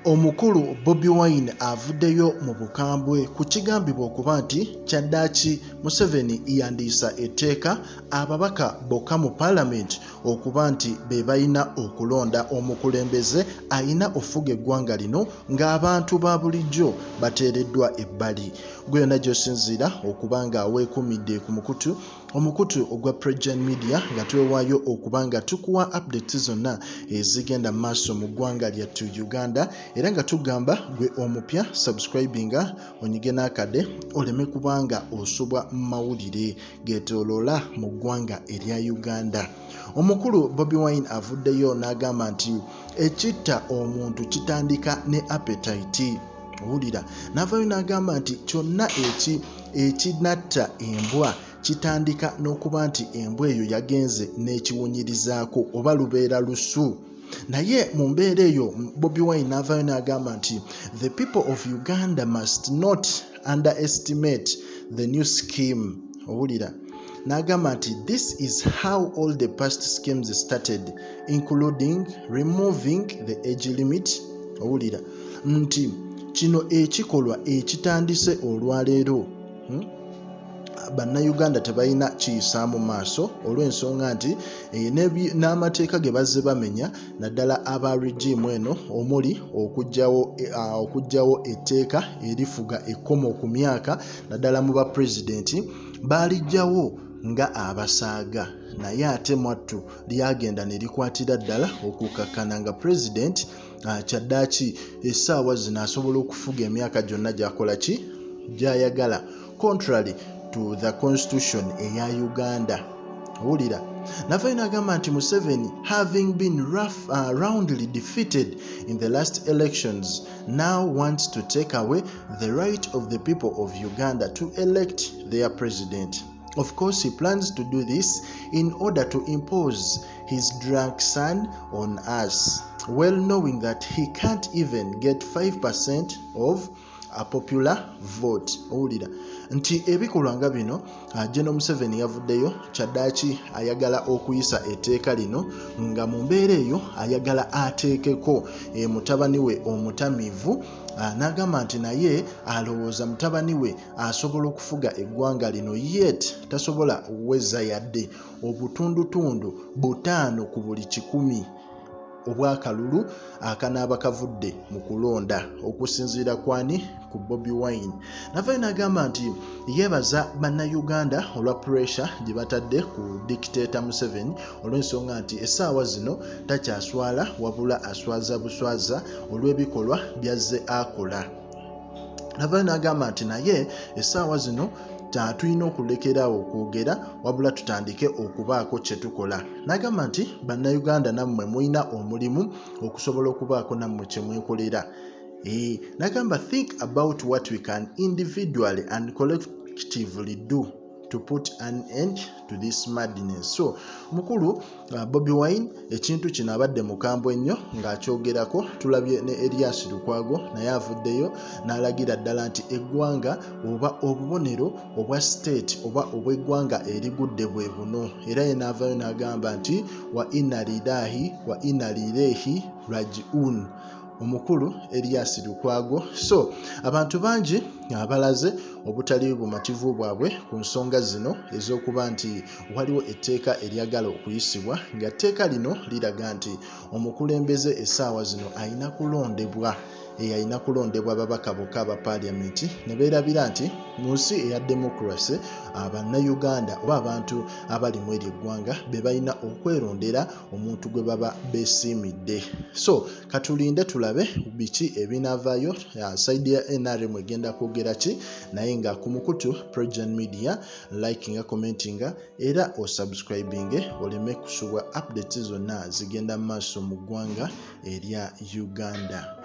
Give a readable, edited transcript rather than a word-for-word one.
Omukulu Bobi Wine avuddeyo mu bukambwe ku kigambibwa okuba nti cadres Museveni yandiisa etteeka ababaka bokka mu Parliament okuba nti be balina okulonda omukulembeze alina ofuga eggwanga lino ng'abantu ba bulijjo bateereddwa ebbali. Gwe yonna gy'osinziira okuba nga weekumidde ku omukutu ogwa President Media nga twewaayo okuba nga tukuwa updates zonna ezigenda mu maaso mu ggwanga lyattu Uganda, era nga tugamba gwe omupya subscribinga onyige n'akade oleme kubanga osubwa mu mawulire geetooloola mu ggwanga erya Uganda. Omukulu Bobi Wine avuddeyo n'agamba nti ekitta omuntu kitandika ne appetite. Owulira n'avaayo n'agamba nti kyonna ekinatta embwa kitandika n'okuba nti embwa eyo yagenze n'ekiwunyirizaako oba lubeera lusu. Naye mu mbeera eyo Bobi Wine n'avaayo n'agamba nti the people of Uganda must not underestimate the new scheme. Owulira n'agamba nti this is how all the past schemes started, including removing the age limit. Owulira nti kino ekikolwa ekitandise olwaleero bannayuganda tebalina kiyisaamu maaso olw'ensonga nti n'amateeka ge bazze bamenya naddala aba regime eno omuli okuggyawo etteeka erifuga ekkomo ku myaka naddala mu bapulezidenti baalijjawo nga abasaaga, naye ate mwattu lyagenda ne likwatira ddala okukakkana nga pulezidenti kyaddaaki essaawa zino asobola okufuga emyaka gyonna gy'akola ki gy'ayagala, contrary to the constitution eya Uganda. Owulira n'avaayo n'agamba nti Museveni, having been roundly defeated in the last elections, now wants to take away the right of the people of Uganda to elect their president. Of course, he plans to do this in order to impose his drunk son on us, well knowing that he can't even get 5% of a popular vote. Owulira nti ebikolwa nga bino General Museveni yavuddeyo kyaddaaki ayagala okuyisa etteeka lino nga mu mbeera eyo ayagala ateekeko mutabani we omutamiivu. N'agamba nti naye alowooza mutabani we asobola okufuga eggwanga lino yet tasobola weza yadde obutundutundu 5 ku buli 100 obwakalulu akanaaba kavudde mu kulonda okusinziira kwani ku Bobi Wine. N'avaayo n'agamba nti yeebaza bannayuganda olwa pressure gye batadde ku dictator Museveni olw'ensonga nti essaawa zino takyaswala wabula aswaza buswaza olw'ebikolwa byazze akola. N'avaayo n'agamba nti naye essaawa zino tulina okulekeraawo okwogera wabula tutandike okubaako kye tukola. N'agamba nti bannayuganda nammwe mulina omulimu okusobola okubaako nammwe kye mwekolera. N'agamba think about what we can individually and collectively do to put an end to this madness. So mukulu Bobi Wine ekintu kino abadde mukambwe ennyo ng'akyogerako. Tulabye ne Elias Lukwago naye avuddeyo n'alagira ddala nti eggwanga oba obubonero obwa state oba obw'eggwanga erigudde bwe buno, era ye n'avaayo n'agamba nti wa inna lillahi wa inna ilaihi rajiun. Omukulu Elias Lukwago. So abantu bangi abalaze obutali bumativu bwabwe ku nsonga zino ez'okuba nti waliwo etteeka eryagala okuyisibwa nga etteeka lino liraga nti omukulembeze essaawa zino alina kulondebwa ababaka bokka aba paliamenti ne beerabira nti mu nsi eya democracy bannayuganda oba abantu abali mu eryo eggwanga be balina okwerondera omuntu gwe baba beesiimidde. So katulinde tulabe biki ebinaavaayo saidi ya NRM egenda kwogera ki, naye nga ku mukutu President Media likinga commentinga era osubscribinge oleme kusubwa updates zonna zigenda mu maaso mu ggwanga erya Uganda.